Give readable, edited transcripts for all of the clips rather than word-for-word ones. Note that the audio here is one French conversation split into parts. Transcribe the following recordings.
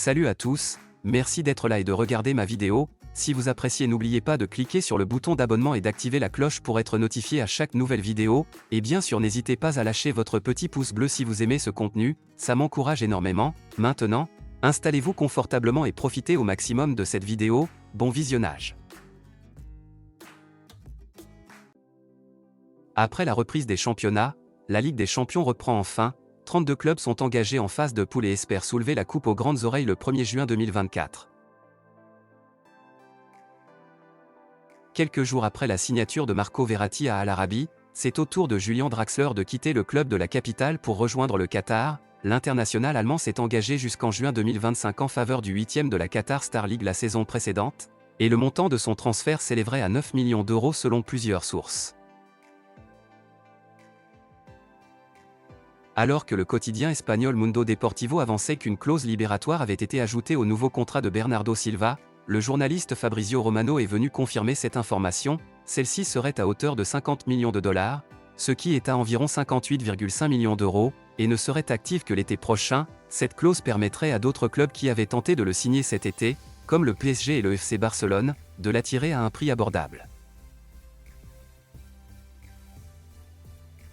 Salut à tous, merci d'être là et de regarder ma vidéo. Si vous appréciez, n'oubliez pas de cliquer sur le bouton d'abonnement et d'activer la cloche pour être notifié à chaque nouvelle vidéo, et bien sûr n'hésitez pas à lâcher votre petit pouce bleu si vous aimez ce contenu, ça m'encourage énormément. Maintenant, installez-vous confortablement et profitez au maximum de cette vidéo, bon visionnage. Après la reprise des championnats, la Ligue des Champions reprend enfin. 32 clubs sont engagés en phase de poule et espèrent soulever la coupe aux grandes oreilles le 1er juin 2024. Quelques jours après la signature de Marco Verratti à Al Arabi, c'est au tour de Julian Draxler de quitter le club de la capitale pour rejoindre le Qatar. L'international allemand s'est engagé jusqu'en juin 2025 en faveur du 8e de la Qatar Star League la saison précédente, et le montant de son transfert s'élèverait à 9 millions d'euros selon plusieurs sources. Alors que le quotidien espagnol Mundo Deportivo avançait qu'une clause libératoire avait été ajoutée au nouveau contrat de Bernardo Silva, le journaliste Fabrizio Romano est venu confirmer cette information. Celle-ci serait à hauteur de 50 millions de dollars, ce qui est à environ 58,5 millions d'euros, et ne serait active que l'été prochain. Cette clause permettrait à d'autres clubs qui avaient tenté de le signer cet été, comme le PSG et le FC Barcelone, de l'attirer à un prix abordable.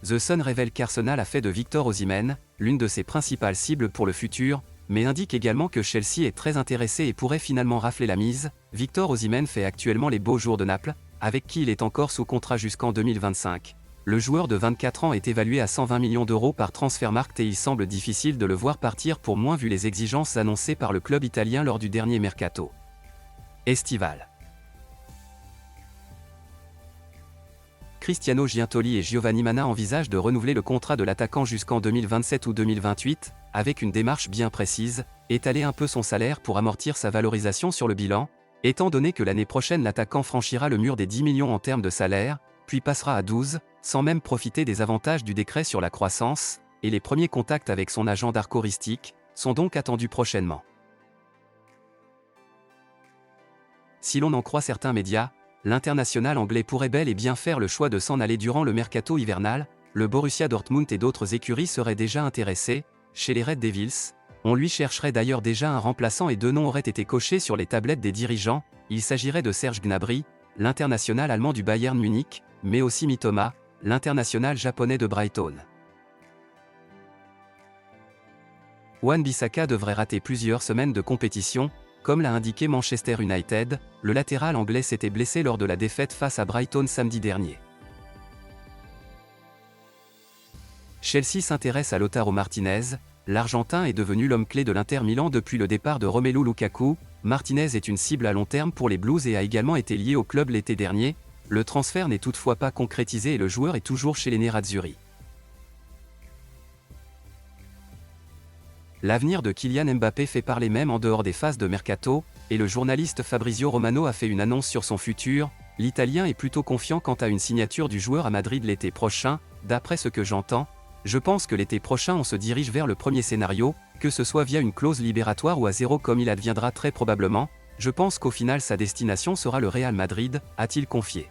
The Sun révèle qu'Arsenal a fait de Victor Osimhen l'une de ses principales cibles pour le futur, mais indique également que Chelsea est très intéressé et pourrait finalement rafler la mise. Victor Osimhen fait actuellement les beaux jours de Naples, avec qui il est encore sous contrat jusqu'en 2025. Le joueur de 24 ans est évalué à 120 millions d'euros par Transfermarkt et il semble difficile de le voir partir pour moins vu les exigences annoncées par le club italien lors du dernier mercato estival. Cristiano Giuntoli et Giovanni Manna envisagent de renouveler le contrat de l'attaquant jusqu'en 2027 ou 2028, avec une démarche bien précise, étaler un peu son salaire pour amortir sa valorisation sur le bilan, étant donné que l'année prochaine l'attaquant franchira le mur des 10 millions en termes de salaire, puis passera à 12, sans même profiter des avantages du décret sur la croissance, et les premiers contacts avec son agent d'arcoristique sont donc attendus prochainement. Si l'on en croit certains médias, l'international anglais pourrait bel et bien faire le choix de s'en aller durant le mercato hivernal. Le Borussia Dortmund et d'autres écuries seraient déjà intéressés. Chez les Red Devils, on lui chercherait d'ailleurs déjà un remplaçant et deux noms auraient été cochés sur les tablettes des dirigeants. Il s'agirait de Serge Gnabry, l'international allemand du Bayern Munich, mais aussi Mitoma, l'international japonais de Brighton. Wan-Bissaka devrait rater plusieurs semaines de compétition. Comme l'a indiqué Manchester United, le latéral anglais s'était blessé lors de la défaite face à Brighton samedi dernier. Chelsea s'intéresse à Lautaro Martinez. L'Argentin est devenu l'homme clé de l'Inter Milan depuis le départ de Romelu Lukaku. Martinez est une cible à long terme pour les Blues et a également été lié au club l'été dernier. Le transfert n'est toutefois pas concrétisé et le joueur est toujours chez les Nerazzurri. L'avenir de Kylian Mbappé fait parler même en dehors des phases de mercato, et le journaliste Fabrizio Romano a fait une annonce sur son futur. L'Italien est plutôt confiant quant à une signature du joueur à Madrid l'été prochain. D'après ce que j'entends, je pense que l'été prochain on se dirige vers le premier scénario, que ce soit via une clause libératoire ou à zéro comme il adviendra très probablement. Je pense qu'au final sa destination sera le Real Madrid, a-t-il confié.